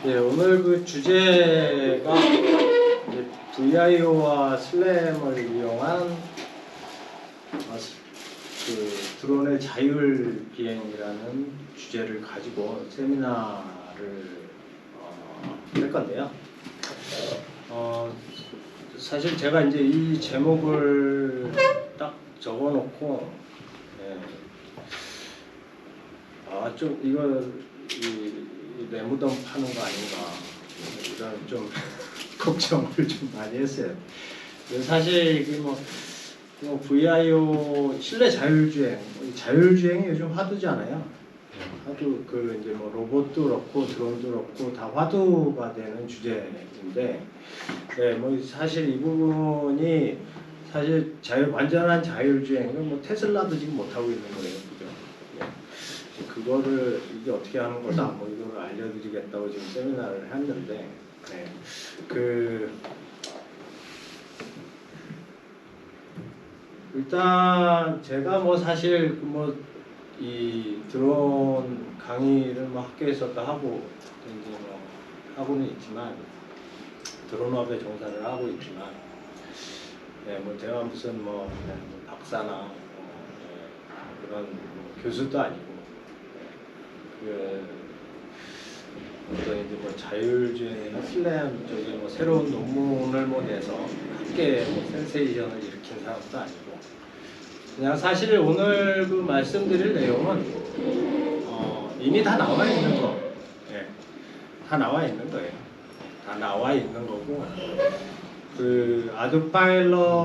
네, 오늘 그 주제가 이제 VIO와 슬램을 이용한 그 드론의 자율 비행이라는 주제를 가지고 세미나를 할 건데요. 사실 제가 이제 이 제목을 딱 적어놓고 좀 이거 내무덤 파는 거 아닌가 이런 좀 걱정을 좀 많이 했어요. 사실 이게 뭐 VIO 실내 자율주행이 요즘 화두잖아요. 화두 그 이제 뭐 로봇도 그렇고 드론도 그렇고 다 화두가 되는 주제인데, 뭐 사실 이 부분이 사실 완전한 자율주행은 뭐 테슬라도 지금 못 하고 있는 거예요, 그죠? 그거를 이게 어떻게 하는 거다, 뭐 이걸 알려드리겠다고 지금 세미나를 했는데, 일단 제가 뭐 사실 이 드론 강의를 뭐 학교에서도 하고 이제 뭐 하고는 있지만 드론업에 종사를 하고 있지만, 뭐 제가 무슨 뭐 박사나 그런 교수도 아니고, 어떤 이제 뭐 자율주행이나 슬램 쪽에 뭐 새로운 논문을 뭐 내서 함께 뭐 센세이션을 일으킨 사람도 아니고, 그냥 사실 오늘 그 말씀드릴 내용은 이미 다 나와 있는 거, 다 나와 있는 거예요. 다 나와 있는 거고, 그 아두파일럿이나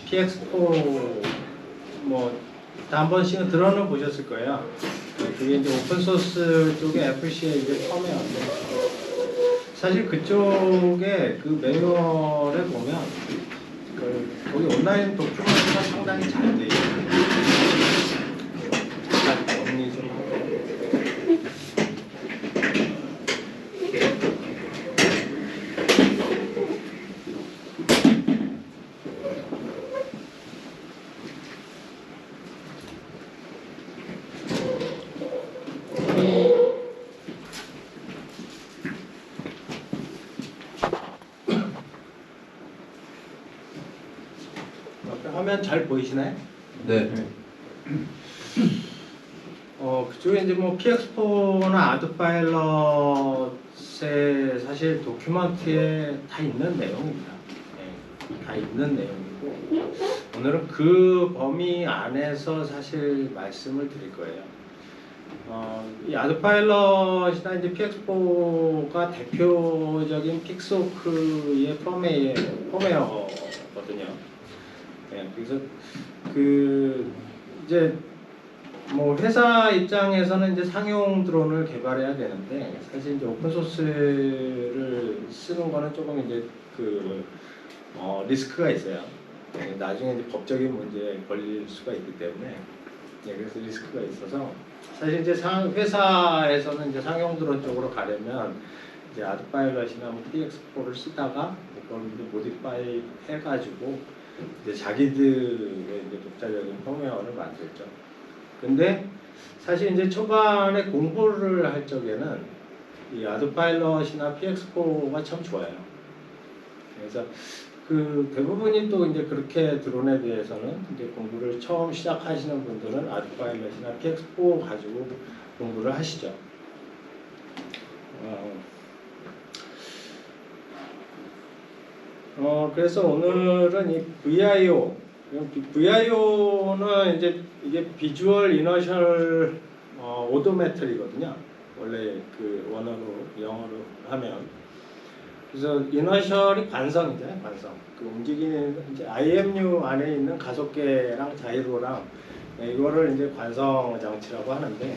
PX4 뭐 다 한 번씩은 들어는 보셨을 거예요. 그게 이제 오픈 소스 쪽에 FC의 이제 펌웨어인데, 사실 그쪽에 그 매뉴얼에 보면 거기 온라인 도큐멘트가 상당히 잘 돼 있어요. 잠깐 정리 좀 하고. 화면 잘 보이시나요? 네. 그쪽에 이제 뭐 PX4나 아두파일럿의 사실 도큐먼트에 다 있는 내용입니다. 다 있는 내용이고, 오늘은 그 범위 안에서 사실 말씀을 드릴 거예요. 이 아두파일럿이나 이제 PX4가 대표적인 픽스호크의 펌웨어거든요. 그래서 이제 뭐 회사 입장에서는 이제 상용 드론을 개발해야 되는데, 사실 이제 오픈 소스를 쓰는 거는 조금 이제 리스크가 있어요. 나중에 이제 법적인 문제에 걸릴 수가 있기 때문에, 그래서 리스크가 있어서 사실 이제 회사에서는 이제 상용 드론 쪽으로 가려면 이제 아두파일럿이나 뭐 PX4를 쓰다가 그걸 이제 모디파이 해가지고 이제 자기들의 이제 독자적인 펌웨어를 만들죠. 근데 사실 이제 초반에 공부를 할 적에는 이 아두파일럿이나 PX4가 참 좋아요. 그래서 대부분이 또 이제 그렇게 드론에 대해서는 이제 공부를 처음 시작하시는 분들은 아두파일럿이나 PX4 가지고 공부를 하시죠. 그래서 오늘은 이 VIO는 이제 이게 비주얼 이너셜 오도메트리거든요. 원래 그 영어로 하면. 그래서 이너셜이 관성이잖아요, 관성. 그 움직이는 이제 IMU 안에 있는 가속계랑 자이로랑, 이거를 이제 관성 장치라고 하는데,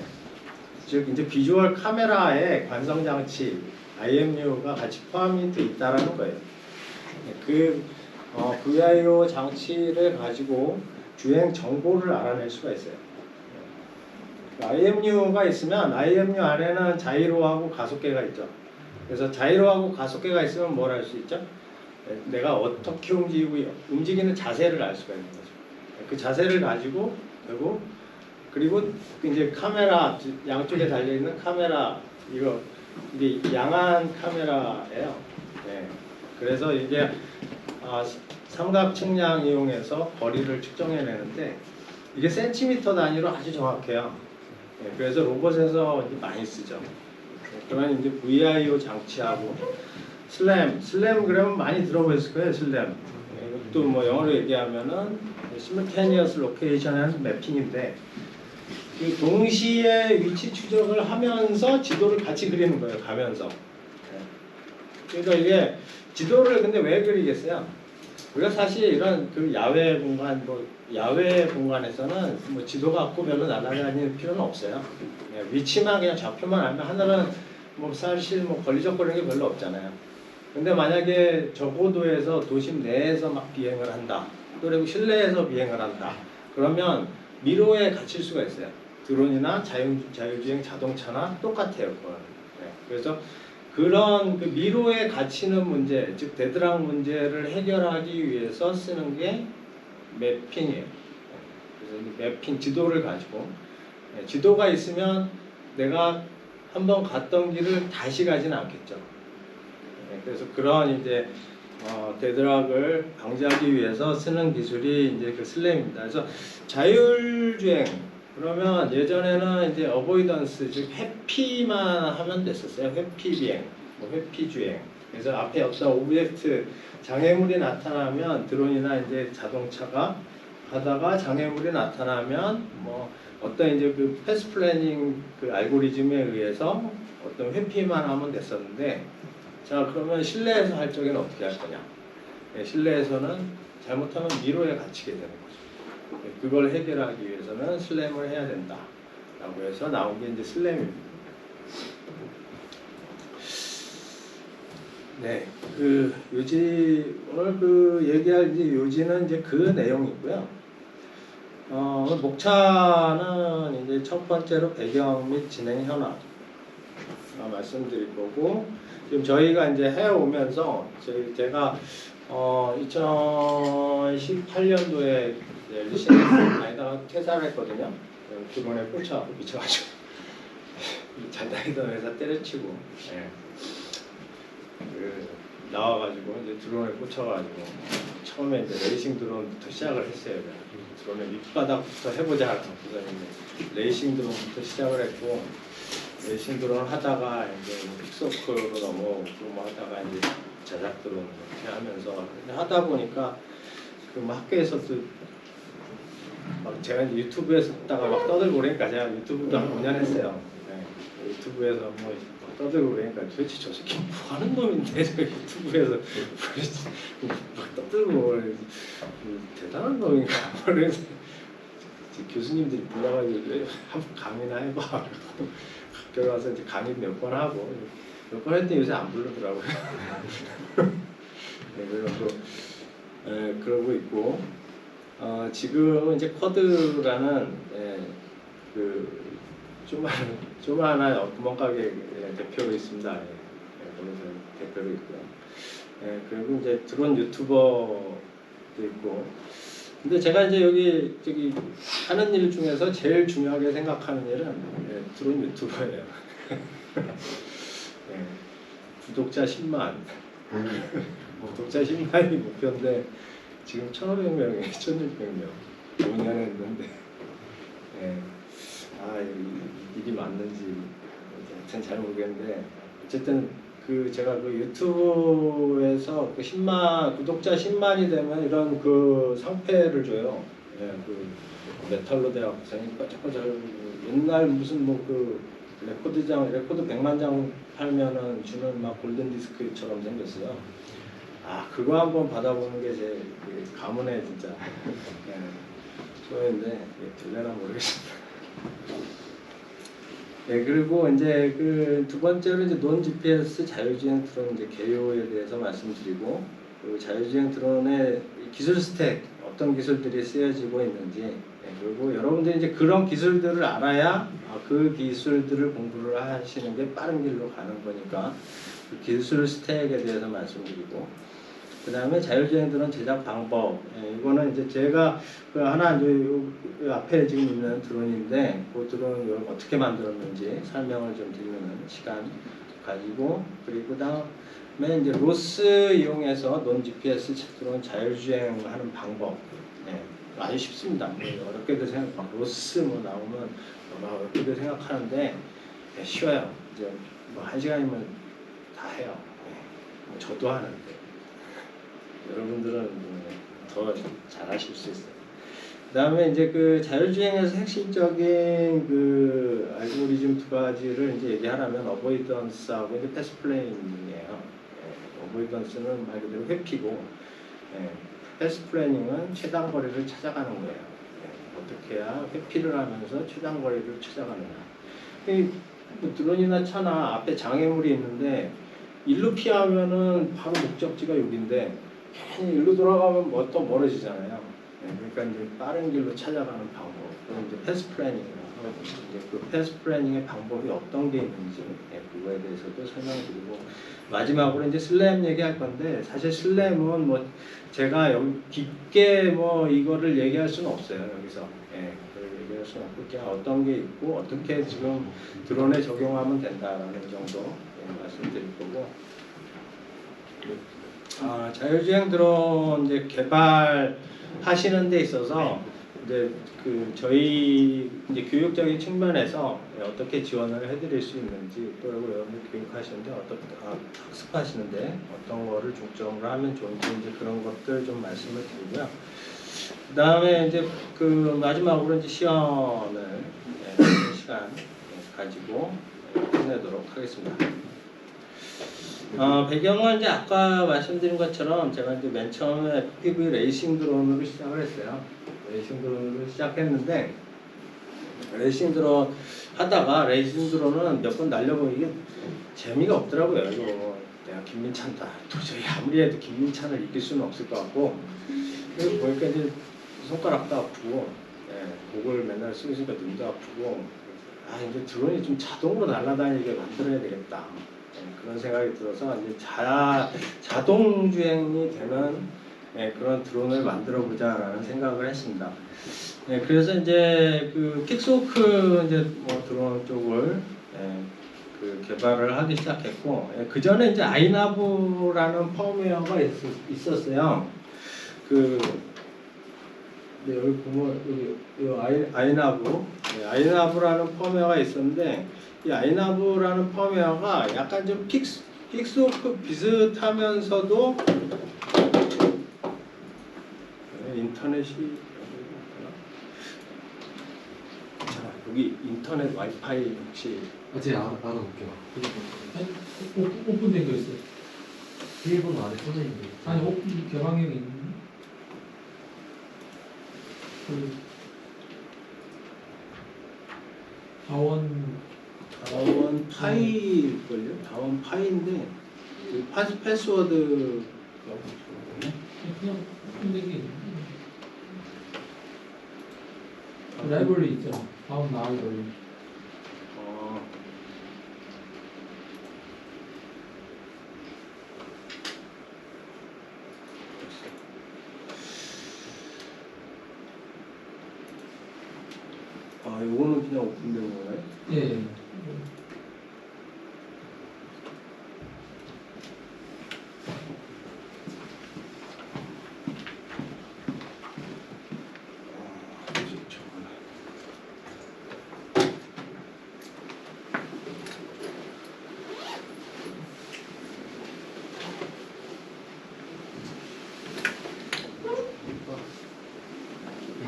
즉 이제 비주얼 카메라에 관성 장치 IMU가 같이 포함이 돼 있다라는 거예요. VIO 장치를 가지고 주행 정보를 알아낼 수가 있어요. IMU가 있으면 IMU 안에는 자이로하고 가속계가 있죠. 그래서 자이로하고 가속계가 있으면 뭘 할 수 있죠? 내가 어떻게 움직이는 자세를 알 수가 있는 거죠. 그 자세를 가지고 결국 그리고 이제 카메라 양쪽에 달려 있는 카메라 이게 양안 카메라예요. 네. 그래서 이게 삼각 측량 이용해서 거리를 측정해내는데 이게 센티미터 단위로 아주 정확해요. 네. 그래서 로봇에서 이제 많이 쓰죠. 네. 그러면 이제 VIO 장치하고 슬램 그러면 많이 들어보셨을 거예요. 슬램. 네. 이것도 뭐 영어로 얘기하면은 Simultaneous Location and Mapping인데 그 동시에 위치 추적을 하면서 지도를 같이 그리는 거예요. 가면서. 그러니까 이게 지도를 근데 왜 그리겠어요? 우리가 사실 이런 그 야외 공간에서는 뭐 지도 갖고 별로 날아다닐 필요는 없어요. 위치만 그냥 좌표만 알면 하늘은 뭐 사실 뭐 걸리적거리는 게 별로 없잖아요. 근데 만약에 저고도에서 도심 내에서 막 비행을 한다. 그리고 실내에서 비행을 한다. 그러면 미로에 갇힐 수가 있어요. 드론이나 자율주행 자동차나 똑같아요. 그건. 네. 그래서 그런 그 미로에 갇히는 문제, 즉 데드락 문제를 해결하기 위해서 쓰는 게 매핑이에요. 그래서 매핑 지도를 가지고 지도가 있으면 내가 한번 갔던 길을 다시 가지는 않겠죠. 그래서 그런 이제 데드락을 방지하기 위해서 쓰는 기술이 이제 그 슬램입니다. 그래서 자율주행 그러면 예전에는 이제 어보이던스 즉 회피만 하면 됐었어요. 회피 비행, 뭐 회피 주행. 그래서 앞에 어떤 오브젝트 장애물이 나타나면 드론이나 이제 자동차가 가다가 장애물이 나타나면 뭐 어떤 이제 그 패스 플래닝 그 알고리즘에 의해서 어떤 회피만 하면 됐었는데 자 그러면 실내에서 할 적에는 어떻게 할 거냐? 네, 실내에서는 잘못하면 미로에 갇히게 되는 거죠. 그걸 해결하기 위해서는 슬램을 해야 된다라고 해서 나온 게 이제 슬램입니다. 네, 그 오늘 그 얘기할 이제 요지는 이제 그 내용이고요. 오늘 목차는 이제 첫 번째로 배경 및 진행 현황 말씀드릴 거고 지금 저희가 이제 해오면서 제가 2018년도에 다니다가 퇴사를 했거든요. 드론에 꽂혀갖고 미쳐가지고 잘 다니던 회사 때려치고 나와가지고 이제 드론에 꽂혀가지고 처음에 이제 레이싱 드론부터 시작을 했어요. 드론의 밑바닥부터 해보자. 그래서 레이싱 드론부터 시작을 했고 레이싱 드론 하다가 이제 픽서크로 넘어오고 뭐 하다가 이제 제작 드론 이렇게 하면서 하다 보니까 그 학교에서도 막 제가 이제 유튜브에서 다가 막 떠들고 그러니까 제가 유튜브도 한 5년 했어요. 네. 유튜브에서 뭐 떠들고 그러니까 도대체 저 새끼 뭐 하는 놈인데 저 유튜브에서 막 떠들고 대단한 놈인가 그래서 교수님들이 불러가지고 한번 강의나 해봐. 학교 가서 이제 강의 몇 번 하고 몇 번 했더니 요새 안 부르더라고요. 네, 그러고 있고 지금 이제 쿼드라는 그 조그마한 구멍가게 대표로 있습니다. 거기서 대표로 있고요. 그리고 이제 드론 유튜버도 있고. 근데 제가 이제 저기 하는 일 중에서 제일 중요하게 생각하는 일은 드론 유튜버예요. 구독자 10만. 구독자 10만이 목표인데 지금 1,500명에 1,600명 5년 했는데 일이 맞는지 하여튼 잘 모르겠는데 어쨌든 제가 그 유튜브에서 그 10만 구독자 10만이 되면 이런 그 상패를 줘요. 그 메탈로 대학생이 빠짝빠짝 옛날 무슨 뭐 그 레코드 100만 장 팔면은 주는 막 골든 디스크처럼 생겼어요. 그거 한번 받아보는 게 제 가문의 진짜 소원인데 될려나 모르겠습니다. 그리고 이제 그 두 번째로 이제 논 GPS 자율주행 드론 이제 개요에 대해서 말씀드리고 그 자율주행 드론의 기술 스택 어떤 기술들이 쓰여지고 있는지 그리고 여러분들이 이제 그런 기술들을 알아야 그 기술들을 공부를 하시는 게 빠른 길로 가는 거니까 그 기술 스택에 대해서 말씀드리고 그 다음에 자율주행 드론 제작 방법. 이거는 이제 제가 그 하나 이제 요 앞에 지금 있는 드론인데 그 드론을 어떻게 만들었는지 설명을 좀 드리는 시간 가지고, 그리고 그다음에 이제 로스 이용해서 논 GPS 드론 자율주행하는 방법. 아주 쉽습니다. 어렵게도 생각, 로스 뭐 나오면 어렵게도 생각하는데 쉬워요. 이제 뭐 1시간이면 다 해요. 뭐 저도 하는데. 여러분들은 더 잘하실 수 있어요. 그다음에 이제 그 자율주행에서 핵심적인 그 알고리즘 두 가지를 이제 얘기하라면 어보이던스하고 이제 패스플레이닝이에요. 어보이던스는 말 그대로 회피고, 패스플래닝은 최단 거리를 찾아가는 거예요. 어떻게 해야 회피를 하면서 최단 거리를 찾아가느냐. 뭐 드론이나 차나 앞에 장애물이 있는데 일로 피하면은 바로 목적지가 여기인데 괜히 일로 돌아가면 뭐 또 멀어지잖아요. 그러니까 이제 빠른 길로 찾아가는 방법, 그럼 이제 패스 플래닝이라고 하고, 이제 그 패스 플래닝의 방법이 어떤 게 있는지 그거에 대해서도 설명드리고, 마지막으로 이제 슬램 얘기할 건데, 사실 슬램은 뭐 제가 여기 깊게 뭐 이거를 얘기할 수는 없어요. 여기서 그걸 얘기할 수는 없고, 그냥 어떤 게 있고 어떻게 지금 드론에 적용하면 된다라는 정도 말씀드릴 거고. 자율주행 드론 이제 개발하시는 데 있어서 이제 그 저희 이제 교육적인 측면에서 어떻게 지원을 해드릴 수 있는지, 또 여러분들 교육하시는데 학습하시는데 어떤 거를 중점으로 하면 좋은지 이제 그런 것들 좀 말씀을 드리고요. 그 다음에 이제 그 마지막으로 이제 시연을 시간 가지고 끝내도록 하겠습니다. 배경은 이제 아까 말씀드린 것처럼 제가 이제 맨 처음에 FPV 레이싱 드론으로 시작을 했어요. 레이싱 드론으로 시작했는데, 레이싱 드론 하다가 레이싱 드론은 몇 번 날려보면 이게 재미가 없더라고요. 이거 내가 김민찬다. 도저히 아무리 해도 김민찬을 이길 수는 없을 것 같고, 그리고 보니까 이제 손가락도 아프고, 목을 맨날 쓰고 있으니까 눈도 아프고, 이제 드론이 좀 자동으로 날아다니게 만들어야 되겠다. 그런 생각이 들어서 이제 자동 주행이 되는 그런 드론을 만들어 보자라는 생각을 했습니다. 그래서 이제 그 킥스호크 이제 뭐 드론 쪽을 그 개발을 하기 시작했고, 그 전에 이제 아이나브라는 펌웨어가 있었어요. 여기 보면 여기 아이나브라는 펌웨어가 있었는데, 이 아이나브라는 펌웨어가 약간 좀 픽스호크 비슷하면서도 인터넷이 자, 여기 인터넷 와이파이 혹시 알아볼게요. 오픈된 거 있어요. 비밀번호 안에 써져 있는데. 아니 오픈 개방형이 있는데. 다원 파이일걸요? 다원 파이인데 패스워드가 그냥 오픈된 게 라이브러리 있죠. 다운 라이브러리. 요거는 그냥 오픈된 거나요? 예.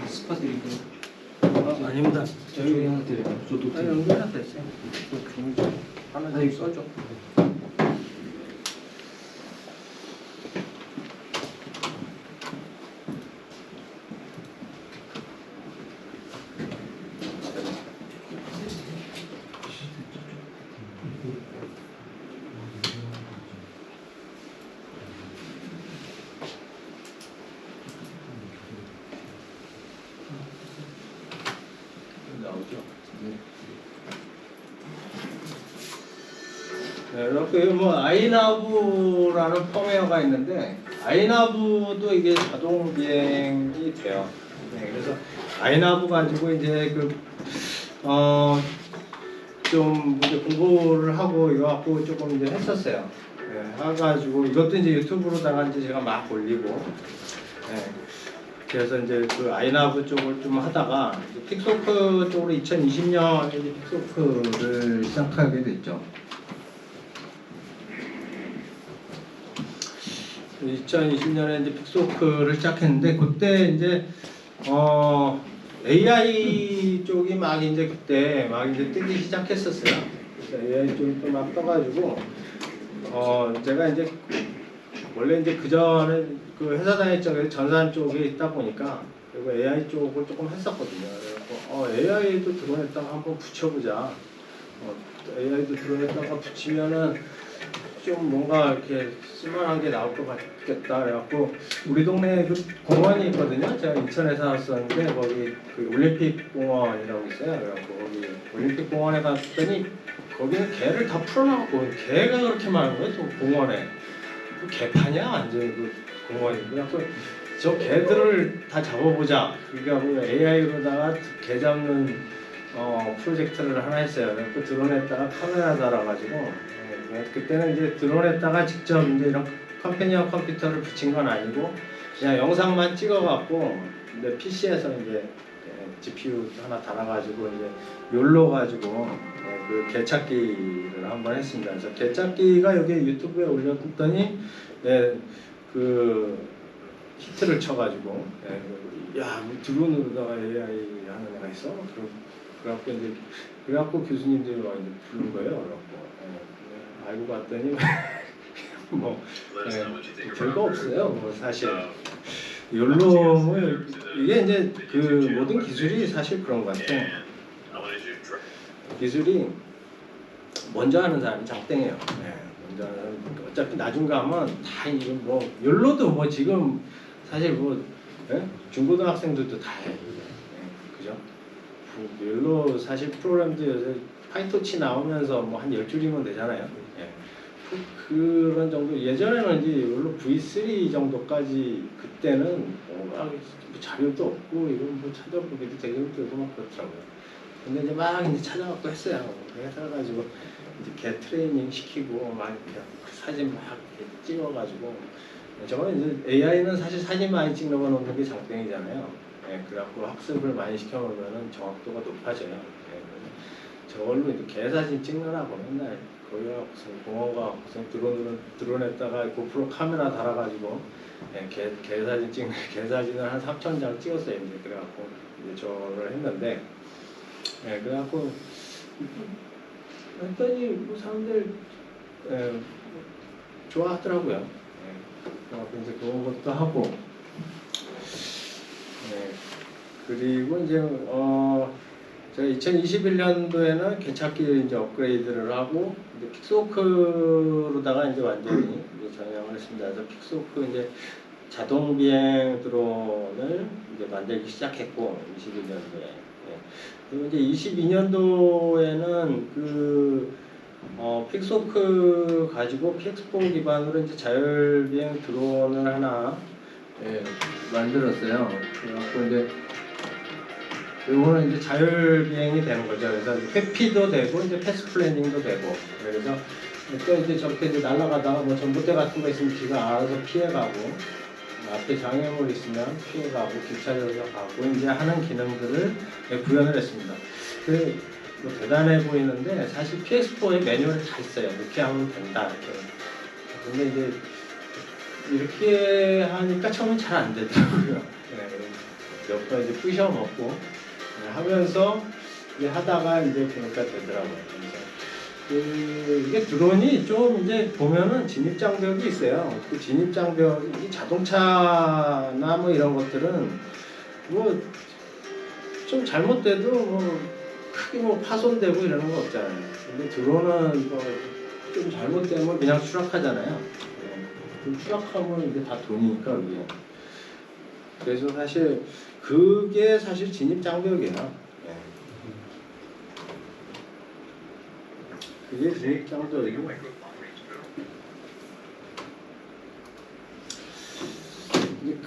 스파 드릴까요? 아닙니다. 저희 하나 드릴까요? 저도 연결해도 됐어요. 하나 좀 써줘. 이렇게 뭐 아이나브라는 펌웨어가 있는데, 아이나브도 이게 자동 비행이 돼요. 네, 그래서 아이나브 가지고 이제 좀 이제 공부를 하고 이거 갖고 조금 이제 했었어요. 네, 해가지고 이것도 이제 유튜브로다가 이제 제가 막 올리고. 네, 그래서 이제 그 아이나브 쪽을 좀 하다가 이제 픽소크 쪽으로 2020년에 이제 픽소크를 시작하게 됐죠. 2020년에 이제 픽소크를 시작했는데 그때 이제 AI 쪽이 막 이제 그때 막 이제 뜨기 시작했었어요. 그래서 AI 쪽이 또 막 떠가지고 제가 이제 원래 이제 그 전에 그 회사 다닐 적에 전산 쪽에 있다 보니까 그리고 AI 쪽을 조금 했었거든요. 그래서 AI도 드론에다가 한번 붙여보자. AI도 드론에다가 붙이면은 좀 뭔가 이렇게 쓸만한 게 나올 것 같겠다. 그래갖고 우리 동네에 그 공원이 있거든요. 제가 인천에 살았었는데 거기 그 올림픽 공원이라고 있어요. 그래갖고 거기 올림픽 공원에 갔더니 거기는 개를 다 풀어놔갖고 개가 그렇게 많은 거예요. 또 공원에. 그 개파냐 완전히 그 공원이. 그래갖고 저 개들을 다 잡아보자. 그러니까 AI로다가 개 잡는 프로젝트를 하나 했어요. 그래서 드론에다가 카메라 달아가지고 그때는 이제 드론에다가 직접 이제 이런 컴패니언 컴퓨터를 붙인 건 아니고 그냥 영상만 찍어갖고 이제 PC에서 이제 GPU 하나 달아가지고 이제 욜로 가지고 그 개찾기를 한번 했습니다. 그래서 개찾기가 여기 유튜브에 올렸더니 그 히트를 쳐가지고 야 드론으로다가 AI 하는 애가 있어? 그래갖고 교수님들이 와 이제 부른 거예요. 그래갖고 알고 봤더니 뭐 별거 없어요. 뭐 사실 욜로를 이게 이제 그 모든 기술이 사실 그런 것 같아요. 기술이 먼저 하는 사람이 장땡이에요. 먼저 하는 사람이 어차피 나중 가면 다 이거 뭐 욜로도 뭐 지금 사실 뭐 중고등학생들도 다 해요. 그죠? 욜로 사실 프로그램도 요새 파이토치 나오면서 뭐 한 10줄이면 되잖아요. 그런 정도. 예전에는 이제 욜로 V3 정도까지 그때는 자료도 없고 이건 뭐 찾아보기도 되게 힘들고 막 그렇더라고요. 근데 이제 막 이제 찾아갖고 했어요. 해가지고 이제 개 트레이닝 시키고 막 사진 막 찍어가지고 저거는 이제 AI는 사실 사진 많이 찍는 게 장땡이잖아요. 그래갖고 학습을 많이 시켜놓으면 정확도가 높아져요. 저걸로 이제 개 사진 찍느라고 맨날 거기 무슨 공원 가 무슨 드론에다가 고프로 카메라 달아가지고 개 사진 찍는 개 사진을 한 3,000장 찍었어요. 이제 그래갖고 이제 저를 했는데 그래갖고 했더니 뭐 사람들 좋아하더라고요. 그래갖고 이제 그런 것도 하고 그리고 이제 제가 2021년도에는 개찾기를 이제 업그레이드를 하고 이제 픽소크로다가 이제 완전히 이제 전향을 했습니다. 그래서 픽소크 이제 자동 비행 드론을 이제 만들기 시작했고 21년도에. 그리고 이제 22년도에는 그 픽소크 가지고 PX4 기반으로 이제 자율 비행 드론을 하나 만들었어요. 그래갖고 이제 이거는 이제 자율 비행이 되는 거죠. 그래서 회피도 되고 이제 패스 플래닝도 되고. 그래서 또 이제 저렇게 이제 날아가다가 뭐 전봇대 같은 거 있으면 기가 알아서 피해가고 앞에 장애물 있으면 피해가고 기차에서 가고 이제 하는 기능들을 구현을 했습니다. 뭐 대단해 보이는데 사실 PX4에 매뉴얼이 다 있어요. 이렇게 하면 된다 이렇게. 근데 이제 이렇게 하니까 처음엔 잘 안 되더라고요. 몇 번 이제 부셔 먹고 하면서 이제 하다가 이제 보니까 되더라고요. 그래서 이게 드론이 좀 이제 보면은 진입 장벽이 있어요. 그 진입 장벽이 자동차나 뭐 이런 것들은 뭐 좀 잘못돼도 뭐 크게 뭐 파손되고 이러는 거 없잖아요. 근데 드론은 뭐 좀 잘못되면 그냥 추락하잖아요. 추락하면 이게 다 돈이니까 그게. 그래서 사실 그게 사실 진입 장벽이에요. 그게 진입 장벽이고.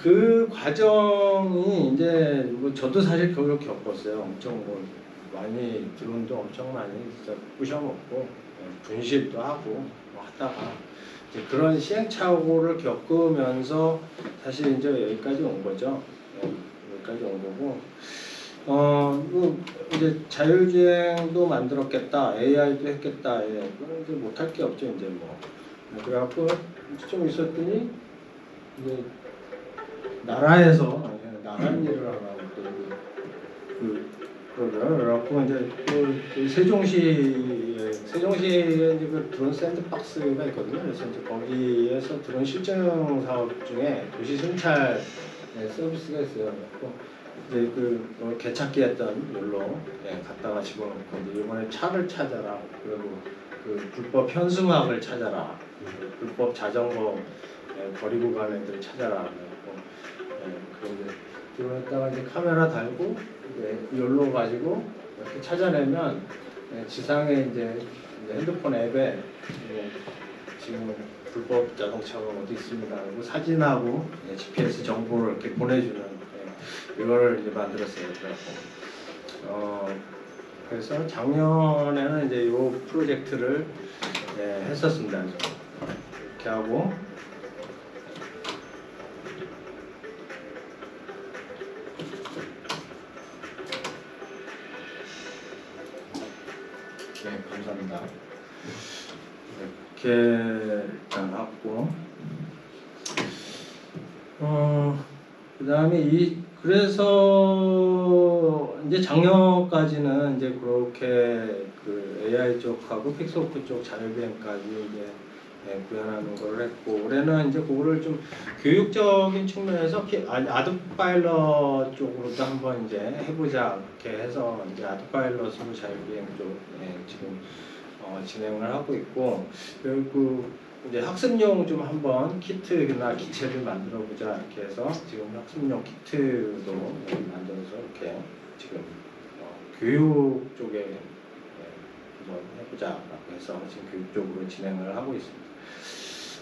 그 과정이 이제 뭐 저도 사실 그걸 겪었어요. 엄청 뭐 많이 드론도 엄청 많이 진짜 부셔먹고 분실도 하고 뭐 하다가 이제 그런 시행착오를 겪으면서 사실 이제 여기까지 온 거죠. 여기까지 온 거고. 뭐 이제 자율주행도 만들었겠다, AI도 했겠다, 그건 이제 못할 게 없죠, 이제 뭐. 그래갖고 좀 있었더니 이제 나라에서 나란 일을 하라고 그러더라고요. 그래갖고 이제 그 세종시에 이제 그 드론 샌드박스가 있거든요. 그래서 이제 거기에서 드론 실증 사업 중에 도시 순찰 서비스가 있어요. 그래갖고 이제 그 개찾기 했던 열로 갖다가 집어넣고 이제 이번에 차를 찾아라. 그리고 그 불법 현수막을 찾아라. 불법 자전거 버리고 가는 애들을 찾아라. 그런데 들어갔다가 이제 카메라 달고 열로 가지고 이렇게 찾아내면 지상에 이제 핸드폰 앱에 지금 불법 자동차가 어디 있습니다. 그리고 사진하고 GPS 정보를 이렇게 보내주는 이거를 이제 만들었어요. 그래서 작년에는 이제 이 프로젝트를 했었습니다. 이렇게 하고. 네, 감사합니다. 이렇게 일단 하고, 그다음에 그래서 이제 작년까지는 이제 그렇게 그 AI 쪽하고 픽스호크 쪽 자율비행까지 이제 구현하는 걸 했고, 올해는 이제 그거를 좀 교육적인 측면에서 아드파일럿 쪽으로도 한번 이제 해보자 이렇게 해서 이제 아드파일럿으로 자율비행 쪽 지금 진행을 하고 있고, 그리고 이제 학습용 좀 한번 키트나 기체를 만들어 보자 이렇게 해서 지금 학습용 키트도 만들어서 이렇게 지금 교육 쪽에 한번 해보자라고 해서 지금 교육 쪽으로 진행을 하고 있습니다.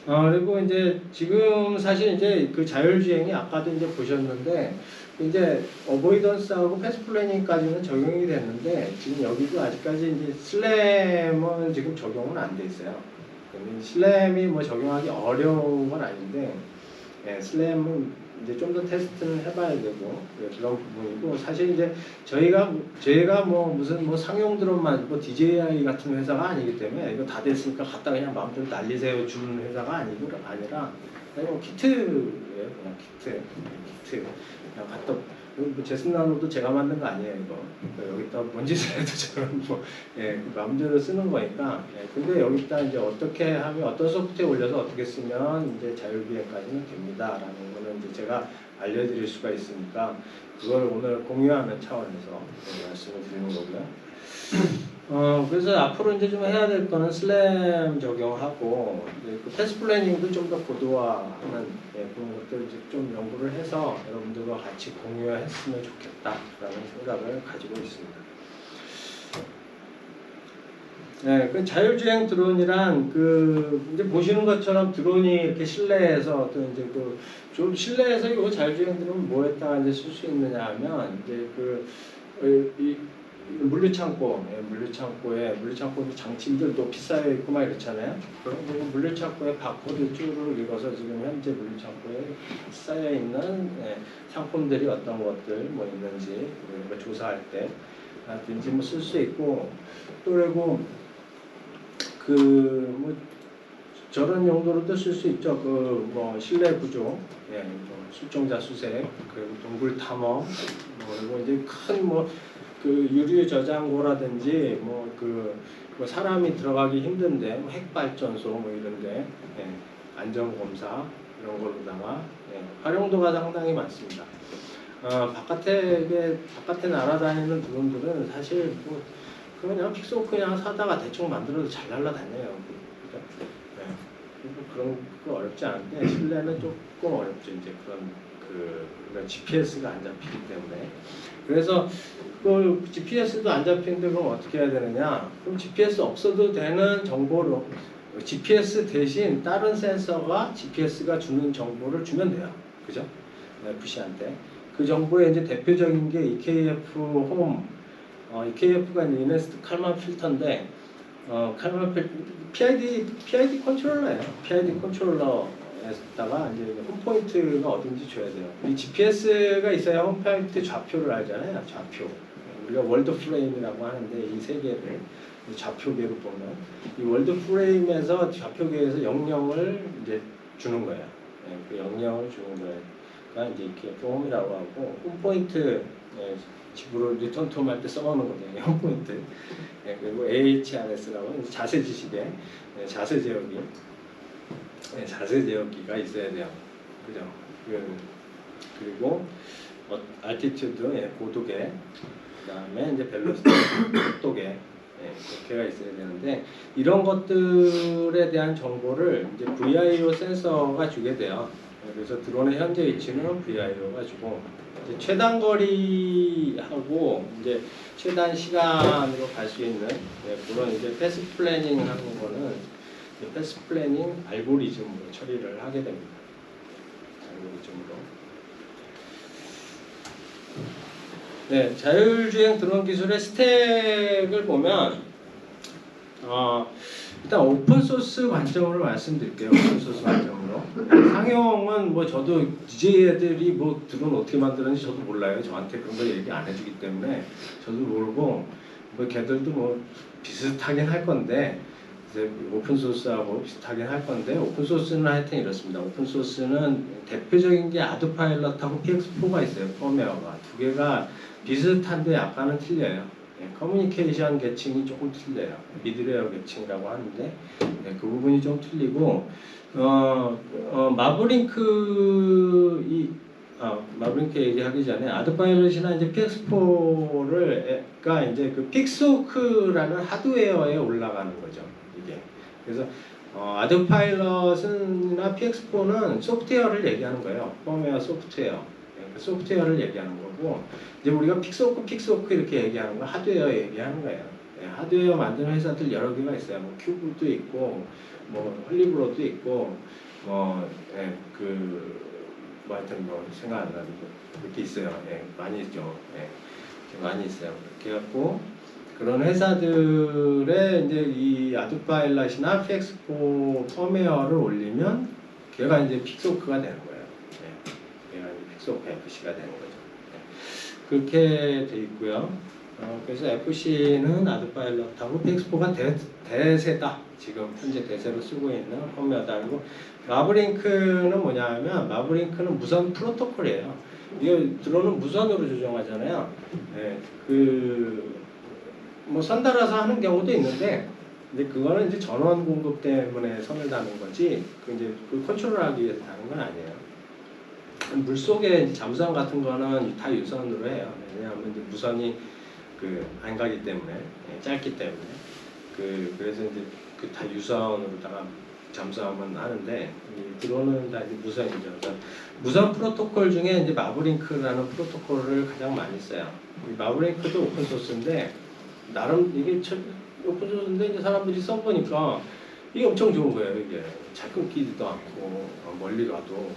그리고 이제 지금 사실 이제 그 자율주행이 아까도 이제 보셨는데 이제 어보이던스하고 패스 플래닝까지는 적용이 됐는데 지금 여기도 아직까지 이제 슬램은 지금 적용은 안 돼 있어요. 슬램이 뭐 적용하기 어려운 건 아닌데 슬램은 이제 좀 더 테스트는 해봐야 되고 그런 부분이고, 사실 이제 저희가 뭐 무슨 뭐 상용 드론만 뭐 DJI 같은 회사가 아니기 때문에 이거 다 됐으니까 갖다 그냥 마음대로 날리세요 주는 회사가 아니라 그냥 키트예요. 그냥 키트 그냥 갖다 뭐 제스나노도 제가 만든 거 아니에요 이거. 여기다 뭔 짓을 해도 저는 뭐 마음대로 쓰는 거니까. 근데 여기다 이제 어떻게 하면 어떤 소프트에 올려서 어떻게 쓰면 이제 자율비행까지는 됩니다라는 거는 이제 제가 알려드릴 수가 있으니까 그걸 오늘 공유하는 차원에서 말씀을 드리는 거고요. 그래서 앞으로 이제 좀 해야 될 거는 슬램 적용하고 그 패스 플래닝도 좀 더 고도화하는 그런 것들 이제 좀 연구를 해서 여러분들과 같이 공유했으면 좋겠다라는 생각을 가지고 있습니다. 그 자율주행 드론이란 이제 보시는 것처럼 드론이 이렇게 실내에서 또 이제 좀 실내에서 이 자율주행 드론 뭐에다가 이제 쓸 수 있느냐 하면 이제 물류창고에 장치들 높이 쌓여 있고 막 이렇잖아요. 그럼 물류창고에 바코드 쭉 읽어서 지금 현재 물류창고에 쌓여 있는 상품들이 어떤 것들 뭐 있는지 이런 거 조사할 때 라든지 뭐 쓸 수 있고, 또 그리고 뭐 저런 용도로도 쓸 수 있죠. 뭐 실내 구조, 뭐 실종자 수색, 그리고 동굴 탐험, 그리고 이제 큰 유류 저장고라든지 뭐 사람이 들어가기 힘든데 뭐 핵발전소 뭐 이런데 안전 검사 이런 걸로다가 활용도가 상당히 많습니다. 바깥에 날아다니는 드론들은 사실 그냥 픽스호크 그냥 사다가 대충 만들어도 잘 날아다녀요. 그런 거 어렵지 않은데 실내는 조금 어렵죠. 이제 그런 GPS가 안 잡히기 때문에. 그래서 GPS도 안 잡히는데 그럼 어떻게 해야 되느냐? 그럼 GPS 없어도 되는 정보로 GPS 대신 다른 센서가 GPS가 주는 정보를 주면 돼요. 그죠? FC한테. 그 정보의 이제 대표적인 게 EKF 홈, EKF가 이제 이네스트 칼만 필터인데, 칼만 필터 PID 컨트롤러예요. PID 컨트롤러에다가 이제 홈 포인트가 어딘지 줘야 돼요. 이 GPS가 있어야 홈 포인트 좌표를 알잖아요. 좌표. 우리가 월드 프레임이라고 하는데 이 세 개를 좌표계로 보면 이 월드 프레임에서 좌표계에서 영역을 이제 주는 거예요. 네, 그 영역을 주는 거가 이제 이렇게 홈이라고 하고 홈 포인트 집으로 리턴 톰 할 때 써먹는 거거든요. 홈 포인트. 네, 그리고 AHRS라고 자세 지시계, 자세 제어기, 자세 제어기가 있어야 돼요. 그죠? 그리고 알티튜드, 고도계, 그다음에 이제 벨로시티, 속도계. 그렇게가 있어야 되는데 이런 것들에 대한 정보를 이제 VIO 센서가 주게 돼요. 그래서 드론의 현재 위치는 VIO가 주고 이제 최단 거리하고 이제 최단 시간으로 갈 수 있는 그런 이제 패스 플래닝 하는 거는 패스 플래닝 알고리즘으로 처리를 하게 됩니다. 알고리즘으로. 네, 자율주행 드론 기술의 스택을 보면 일단 오픈소스 관점으로 말씀드릴게요. 오픈소스 관점으로. 상용은 뭐 저도 DJ애들이 뭐 드론 어떻게 만드는지 저도 몰라요. 저한테 그런 걸 얘기 안 해주기 때문에 저도 모르고 뭐 걔들도 뭐 비슷하긴 할 건데 이제 오픈소스하고 비슷하긴 할 건데 오픈소스는 하여튼 이렇습니다. 오픈소스는 대표적인 게 아드파일럿하고 PX4가 있어요. 펌웨어가 두 개가 비슷한데 약간은 틀려요. 커뮤니케이션 계층이 조금 틀려요. 미드웨어 계층이라고 하는데 그 부분이 좀 틀리고 마브링크 얘기하기 전에 아드파일럿이나 이제 PX4가 이제 그 픽스호크라는 하드웨어에 올라가는 거죠. 이게 그래서 아드파일럿이나 PX4는 소프트웨어를 얘기하는 거예요. 펌웨어 소프트웨어. 그 소프트웨어를 얘기하는 거고 이제 우리가 픽스호크 이렇게 얘기하는 건 하드웨어 얘기하는 거예요. 하드웨어 만드는 회사들 여러 개가 있어요. 뭐 큐브도 있고 뭐 홀리브로도 있고 하여튼 뭐 생각 안 나는데 그렇게 있어요. 많이 있죠. 많이 있어요. 그렇게 갖고 그런 회사들의 이제 이 아드파일럿이나 PX4 펌웨어를 올리면 걔가 이제 픽스호크가 되는 거예요. 얘가 이제 픽스호크 FC가 되는 거죠. 그렇게 돼 있고요. 그래서 FC는 아드파일럿하고 PX4가 대세다. 지금 현재 대세로 쓰고 있는 펌웨어다. 그리고 마브링크는 뭐냐면 마브링크는 무선 프로토콜이에요. 이거 드론은 무선으로 조정하잖아요. 뭐 선달아서 하는 경우도 있는데, 근데 그거는 이제 전원 공급 때문에 선을 다는 거지, 그 컨트롤하기 위해서 다는 건 아니에요. 물 속에 잠수함 같은 거는 다 유선으로 해요. 왜냐하면 이제 무선이 안 가기 때문에, 짧기 때문에. 그래서 이제 다 유선으로다가 잠수함은 하는데, 이 드론은 다 이제 무선이죠. 그러니까 무선 프로토콜 중에 이제 마브링크라는 프로토콜을 가장 많이 써요. 이 마브링크도 오픈소스인데, 나름 이게 오픈소스인데 이제 사람들이 써보니까 이게 엄청 좋은 거예요. 이게 잘 끊기지도 않고 멀리 가도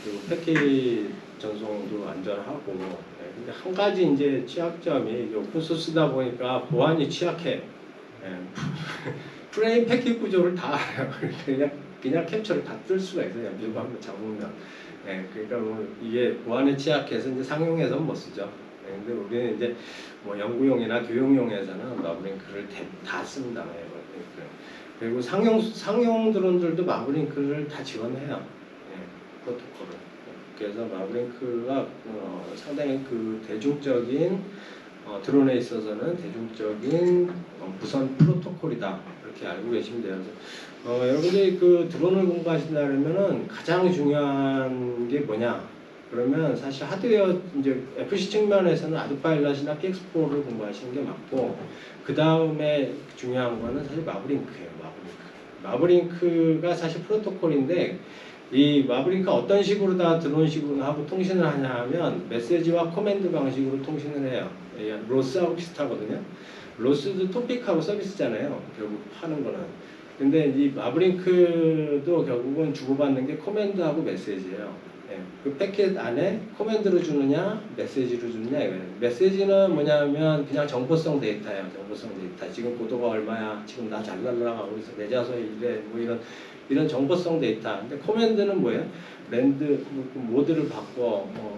그리고 패키지 전송도 안전하고. 근데 한 가지 이제 취약점이 오픈소스다 보니까 보안이 취약해. 프레임 패킷 구조를 다 알아요. 그냥 캡처를 다 뜰 수가 있어요. 밀고 한번 잡으면. 그러니까 뭐 이게 보안에 취약해서 이제 상용에서는 못 쓰죠. 근데 우리는 이제 뭐 연구용이나 교육용에서는 마브링크를 다 씁니다. 그리고 상용 드론들도 마브링크를 다 지원해요. 프로토콜을. 그래서 마브링크가 상당히 대중적인 드론에 있어서는 대중적인 무선 프로토콜이다. 이렇게 알고 계시면 돼요. 그래서 여러분들이 드론을 공부하신다면은 가장 중요한 게 뭐냐? 그러면 사실 하드웨어 이제 FC 측면에서는 아드파일럿이나 PX4를 공부하시는 게 맞고, 그 다음에 중요한 거는 사실 마브링크예요. 마브링크가 사실 프로토콜인데, 이 마브링크가 어떤 식으로 다 드론식으로 하고 통신을 하냐 하면 메시지와 코맨드 방식으로 통신을 해요. 로스하고 비슷하거든요. 로스도 토픽하고 서비스잖아요. 결국 하는 거는. 근데 이 마브링크도 결국은 주고받는 게 코맨드하고 메시지예요. 예, 그 패킷 안에 코맨드로 주느냐 메시지로 주느냐 이거예요. 메시지는 뭐냐면 그냥 정보성 데이터예요. 정보성 데이터. 지금 고도가 얼마야? 지금 나 잘 날아가고 있어. 내 자소에 이래. 뭐 이런 정보성 데이터. 근데 코맨드는 뭐예요? 랜드 모드를 바꿔 뭐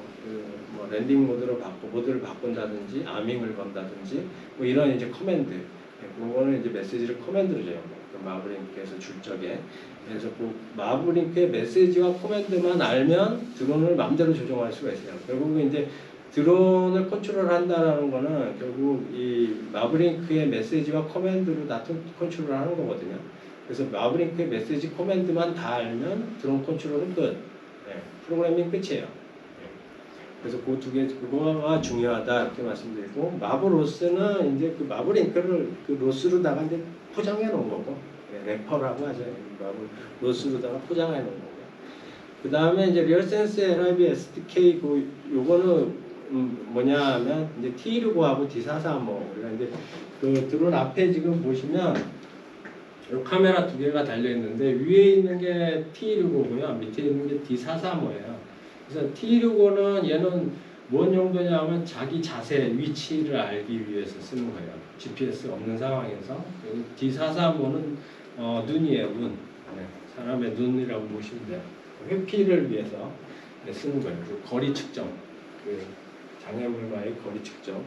랜딩 모드를 바꿔 모드를 바꾼다든지 아밍을 건다든지 뭐 이런 이제 커맨드. 예, 그거는 이제 메시지를 커맨드로 줘요. 그 마블링크에서 줄 적에. 그래서 그 마블링크의 메시지와 코맨드만 알면 드론을 마음대로 조정할 수가 있어요. 결국 이제 드론을 컨트롤한다라는 거는 결국 이 마블링크의 메시지와 코맨드로 다 컨트롤하는 거거든요. 그래서 마블링크의 메시지 코맨드만 다 알면 드론 컨트롤은 끝. 네, 프로그래밍 끝이에요. 네. 그래서 그 두 개 그거가 중요하다 이렇게 말씀드리고 마블로스는 이제 그 마블링크를 그 로스로다가 이제 포장해 놓은 거고 네, 래퍼라고 하죠. 로스로다가 포장해 놓은 거고요. 그 다음에 이제 리얼센스 LIB SDK 요거는 뭐냐면 이제 T195하고 D435 우리가 이제 그 드론 앞에 지금 보시면 요 카메라 두 개가 달려 있는데 위에 있는 게 T165고요. 밑에 있는 게 D435예요. 그래서 T165는 얘는 뭔 용도냐면 자기 자세 위치를 알기 위해서 쓰는 거예요. GPS 없는 상황에서. D435는 눈이에요. 눈. 네, 사람의 눈이라고 보시면 돼요. 회피를 위해서 쓰는 거예요. 그 거리 측정, 그 장애물과의 거리 측정.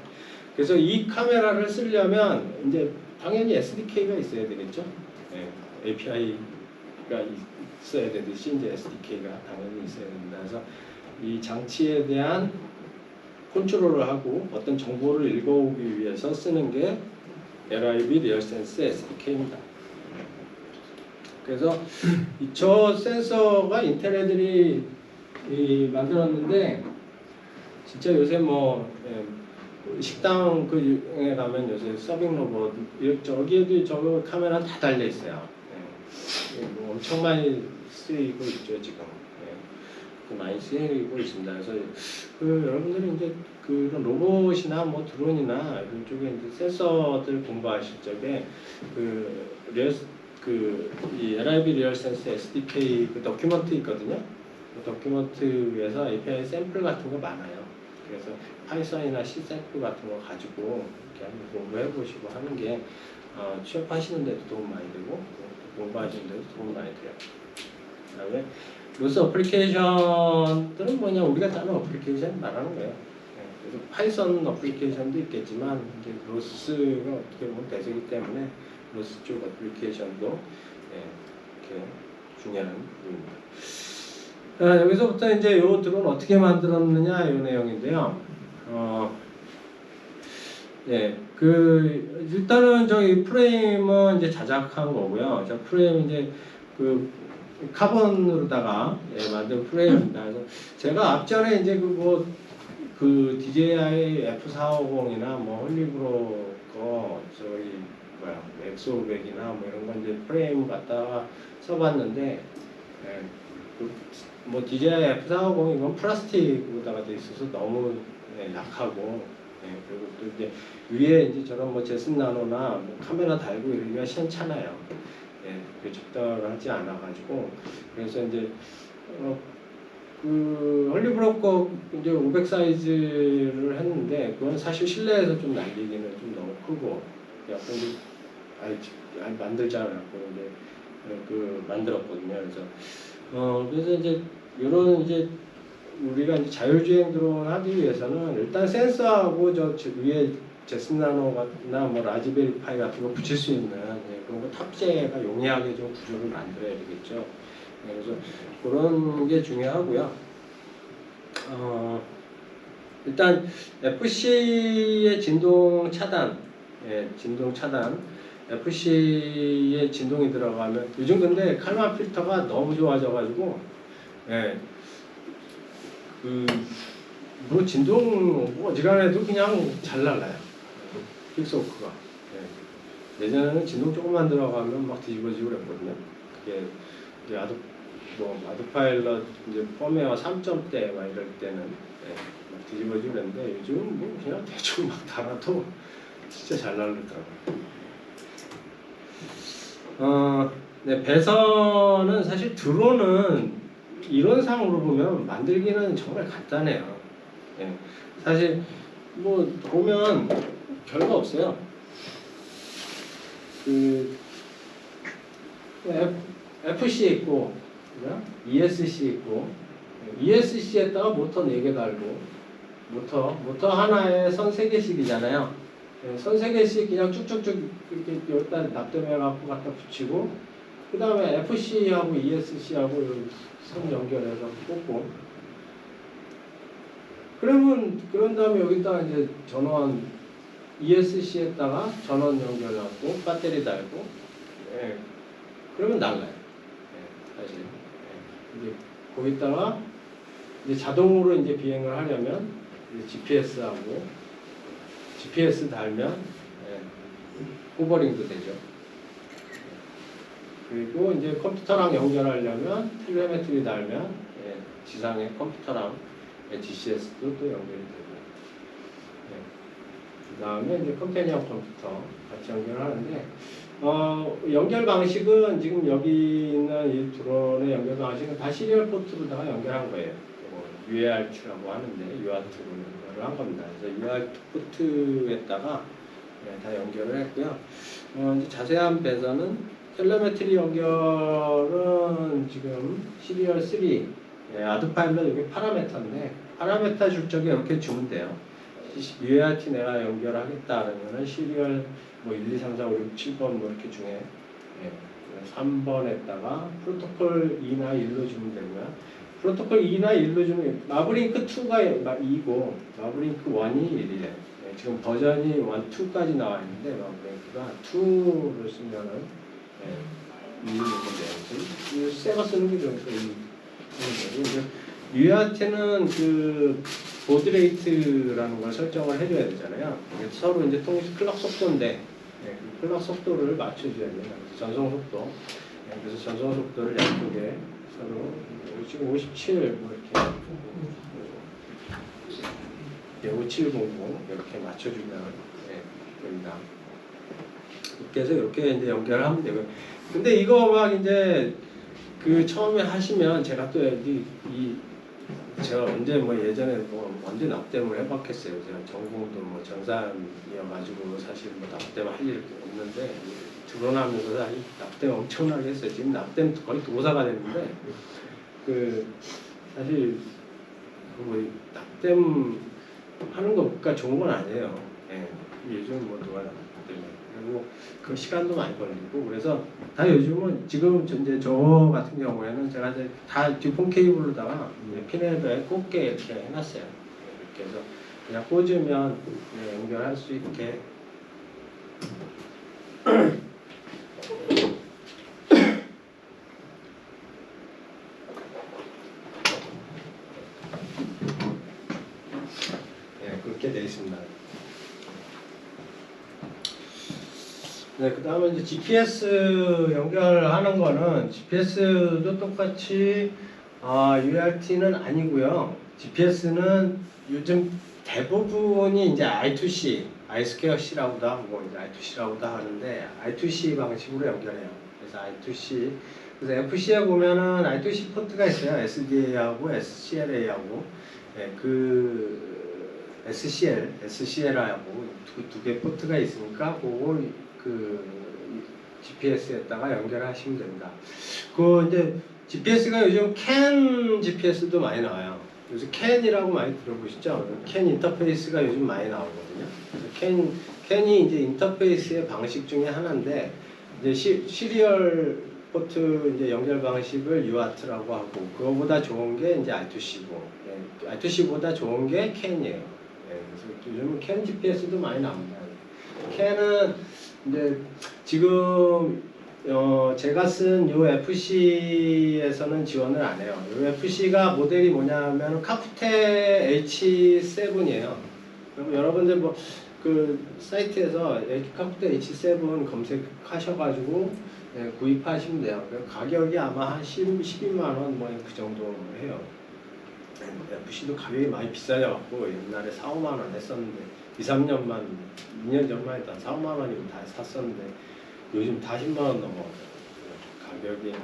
그래서 이 카메라를 쓰려면 이제 당연히 SDK가 있어야 되겠죠. 네, API가 있어야 되듯이 이제 SDK가 당연히 있어야 됩니다. 그래서 이 장치에 대한 컨트롤을 하고 어떤 정보를 읽어오기 위해서 쓰는 게 LIB 리얼센스 SDK입니다. 그래서 저 센서가 인텔 애들이 만들었는데 진짜 요새 뭐 식당 그에 가면 요새 서빙 로봇 저기에도 저 카메라 다 달려 있어요. 뭐 엄청 많이 쓰이고 있죠 지금. 많이 쓰이고 있습니다. 그래서 여러분들이 이제 그런 로봇이나 뭐 드론이나 이런 쪽에 이제 센서들 공부하실 적에 이 LIB 리얼센스 SDK 그 다큐먼트 있거든요. 그 다큐먼트에서 API 샘플 같은 거 많아요. 그래서 파이썬이나 C 샘플 같은 거 가지고 이렇게 한번 공부해 보시고 하는 게 취업하시는 데도 도움 많이 되고 공부하시는 데도 도움 많이 돼요. 그다음에 로스 어플리케이션들은 뭐냐 우리가 다른 어플리케이션 말하는 거예요. 그래서 파이썬 어플리케이션도 있겠지만 이제 로스가 어떻게 보면 대세기 때문에 로스 쪽 어플리케이션도 이렇게 중요한 부분입니다. 여기서부터 이제 요 드론 어떻게 만들었느냐 이 내용인데요. 일단은 저기 프레임은 이제 자작한 거고요. 저 프레임 이제 카본으로다가 만든 프레임입니다. 그래서 제가 앞전에 이제 그 DJI F450이나 뭐 홀리브로 저기 X500이나 뭐 이런 건 이제 프레임 갖다가 써봤는데 뭐 DJI F450 이건 플라스틱으로다가 돼 있어서 너무 약하고 그리고 또 이제 위에 이제 저런 뭐 제슨 나노나 뭐 카메라 달고 이러기가 시원찮아요. 적당하지 않아가지고 그래서 이제 그 헐리브로 거 이제 500 사이즈를 했는데 그건 사실 실내에서 좀 날리기는 좀 너무 크고 약간 아니 만들자고 이제 만들었거든요. 그래서 이제 이런 이제 우리가 이제 자율주행 드론 하기 위해서는 일단 센서하고 저 위에 제스나노나 뭐 라즈베리 파이 같은 거 붙일 수 있는 그런 거 탑재가 용이하게 좀 구조를 만들어야 되겠죠. 그래서 그런 게 중요하고요. 일단 FC의 진동 차단, 진동 차단, FC의 진동이 들어가면 요즘 근데 칼만 필터가 너무 좋아져가지고, 뭐 진동 어지간해도 그냥 잘 날라요. 픽스워크가. 예전에는 진동 조금만 들어가면 막 뒤집어지고 그랬거든요. 그게 이제 아드파일럿 이제 펌웨어 3점대 막 이럴 때는 막 뒤집어지고 그랬는데 요즘은 뭐 그냥 대충 막 달아도 진짜 잘 날리더라고요. 배선은 사실 드론은 이론상으로 보면 만들기는 정말 간단해요. 예. 사실 뭐 보면 별거 없어요. 그 FC 있고, 그죠? ESC 있고, ESC에다가 모터 4개 달고, 모터 하나에 선 3개씩이잖아요. 선 3개씩 그냥 쭉쭉쭉 이렇게 여기다 납땜해갖고 갖다 붙이고, 그 다음에 FC하고 ESC하고 선 연결해서 꽂고, 그런 다음에 여기다가 이제 전원 ESC에다가 전원 연결하고 배터리 달고, 예, 그러면 나가요. 예, 사실. 예, 이제 거기다가 이제 자동으로 이제 비행을 하려면 이제 GPS 달면 호버링도 되죠. 그리고 이제 컴퓨터랑 연결하려면 텔레메트리 달면 지상의 컴퓨터랑 GCS도 또 연결이 되고, 그 다음에 이제 컴패니언 컴퓨터 같이 연결하는데, 연결 방식은 지금 여기 있는 이 드론의 연결 방식은 다 시리얼 포트로다가 연결한 거예요. UART라고 하는데 UART로 연결을 한 겁니다. 그래서 UART 포트에다가 다 연결을 했고요. 이제 자세한 배선은 텔레메트리 연결은 지금 시리얼 3 아드파일럿 여기 파라메터인데 파라메터 줄 적에 이렇게 주면 돼요. UART 내가 연결하겠다 그러면은 시리얼 뭐 1, 2, 3, 4, 5, 6, 7번 뭐 이렇게 중에 3번에다가 프로토콜 2나 1로 주면 되고요. 프로토콜 2나 1로 주면 마브링크 2가 2고 마브링크 1이 1이에요. 지금 버전이 1, 2까지 나와 있는데 마브링크가 2를 쓰면은 2를 넣으면 돼요. 새거 쓰는 게 좋으니까 2. UART는 그 보드레이트라는 걸 설정을 해줘야 되잖아요. 서로 이제 클럭 속도인데 그 클럭 속도를 맞춰줘야 돼요. 전송 속도. 그래서 전송 속도를 양쪽에 서로 지금 57 뭐 이렇게 5700 이렇게 맞춰주면 됩니다. 이렇게 해서 이렇게 이제 연결을 하면 되고요. 근데 이거 막 이제 그 처음에 하시면 제가 또 제가 언제 뭐 예전에 뭐 언제 납땜을 해봤겠어요. 제가 전공도 뭐 전산이어가지고 사실 뭐 납땜 할 일이 없는데 드론하면서 납땜 엄청나게 했어요. 지금 납땜 거의 도사가 됐는데 그 사실 뭐 납땜 하는 거가 좋은 건 아니에요. 예. 요즘 뭐 누가 납땜 그리고 그 시간도 많이 걸리고 그래서 다 요즘은 지금 이제 저 같은 경우에는 제가 이제 다 듀폰 케이블로다가 피넷에 꽂게 이렇게 해놨어요. 이렇게 해서 그냥 꽂으면 연결할 수 있게. 그렇게 되어 있습니다. 네, 그 다음에 이제 GPS 연결하는 거는 GPS도 똑같이 UART는 아니고요. GPS는 요즘 대부분이 이제 I2C, I2C라고도 하고 이제 I2C라고도 하는데 I2C 방식으로 연결해요. 그래서 I2C. 그래서 FC에 보면은 I2C 포트가 있어요. SDA하고 SCLA하고 SCL하고 두 개 포트가 있으니까 그거 그 GPS에다가 연결하시면 됩니다. 그 이제 GPS가 요즘 CAN GPS도 많이 나와요. 요즘 CAN이라고 많이 들어보시죠? CAN 인터페이스가 요즘 많이 나오거든요. 그래서 CAN이 이제 인터페이스의 방식 중에 하나인데 이제 시리얼 포트 이제 연결 방식을 UART라고 하고 그거보다 좋은 게 이제 I2C고 I2C보다 좋은 게 CAN이에요. 그래서 요즘은 CAN GPS도 많이 나옵니다. CAN은 이제 지금 제가 쓴 요 FC에서는 지원을 안 해요. 요 FC가 모델이 뭐냐면 카프테 H7이에요. 여러분들 뭐 그 사이트에서 카프테 H7 검색하셔가지고 구입하시면 돼요. 가격이 아마 한 12만 원 뭐 그 정도 해요. FC도 가격이 많이 비싸져갖고 옛날에 4, 5만 원 했었는데 2, 3년만 2년 전만 해도 4, 5만 원이면 다 샀었는데 요즘 다 10만 원 넘어가요. 가격이.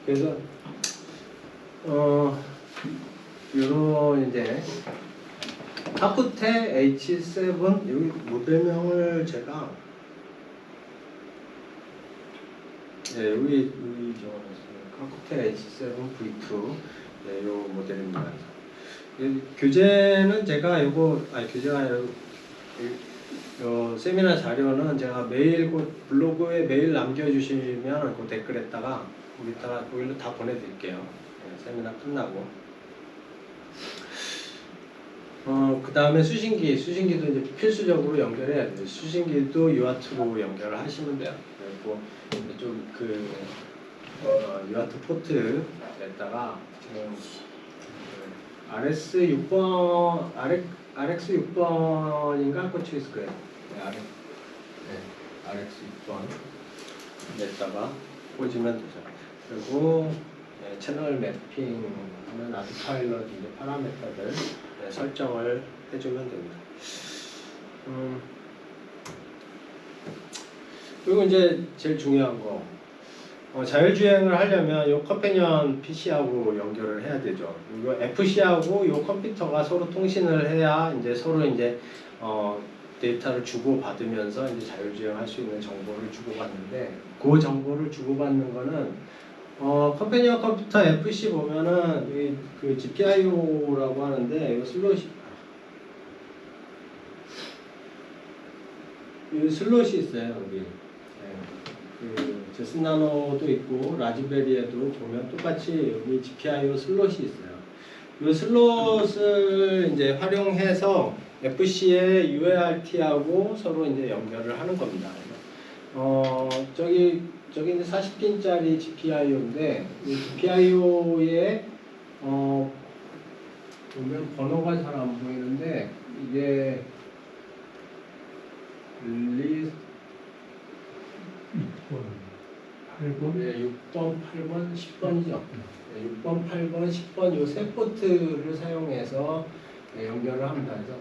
그래서 요런 이제 카쿠테 H7 여기 모델명을 제가 여기 적어놨어요. 카쿠테 H7 V2 요 모델입니다. 교재는 제가 교재가 아니라 요 세미나 자료는 제가 메일 블로그에 메일 남겨주시면 그 댓글에다가 거기로 다 보내드릴게요. 세미나 끝나고. 그 다음에 수신기도 이제 필수적으로 연결해야 돼요. 수신기도 UART로 연결을 하시면 돼요. 그리고 좀 UART 포트에다가 지금 RX 6번인가 꽂혀 있을 거예요. RX 6번에다가 꽂으면 되죠. 그리고 채널 매핑하는 아드파일럿 이제 파라미터들 설정을 해주면 됩니다. 그리고 이제 제일 중요한 거 자율주행을 하려면 이 컴패니언 PC하고 연결을 해야 되죠. 이거 FC하고 이 컴퓨터가 서로 통신을 해야 이제 서로 이제 데이터를 주고 받으면서 이제 자율주행할 수 있는 정보를 주고받는데 그 정보를 주고받는 거는 컴패니언 컴퓨터 FC 보면은 그 GPIO라고 하는데 이거 슬롯이 있어요. 여기. 그 제스나노도 있고 라즈베리에도 보면 똑같이 여기 GPIO 슬롯이 있어요. 이 슬롯을 이제 활용해서 FC의 UART하고 서로 이제 연결을 하는 겁니다. 저기 이제 40핀짜리 GPIO인데 이 GPIO에 보면 번호가 잘 안 보이는데 이게 6번, 8번, 10번이죠. 6번, 8번, 10번 요 세 포트를 사용해서 연결을 합니다. 그래서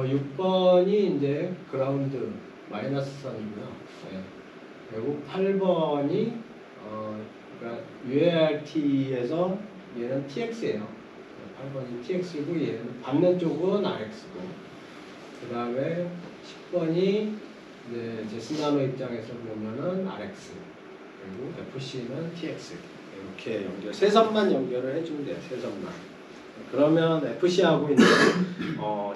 6번이 이제 그라운드 마이너스 선이고요. 그리고 8번이 그러니까 UART에서 얘는 TX예요. 8번이 TX고 얘는 받는 쪽은 RX고 그 다음에 10번이 이제 제스나노 입장에서 보면은 RX 그리고 FC는 TX 이렇게 세 선만 연결을 해주면 돼요. 세 선만. 그러면 FC하고 이제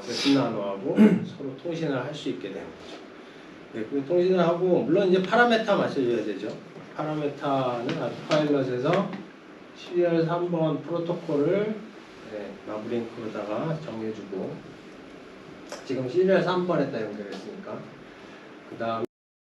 제스나노하고 서로 통신을 할 수 있게 되는 거죠. 그 통신을 하고 물론 이제 파라메타 맞춰줘야 되죠. 파라메타는 아드파일럿에서 시리얼 3번 프로토콜을 마브링크로다가 정해주고 지금 시리얼 3번에다 연결했으니까 그 다음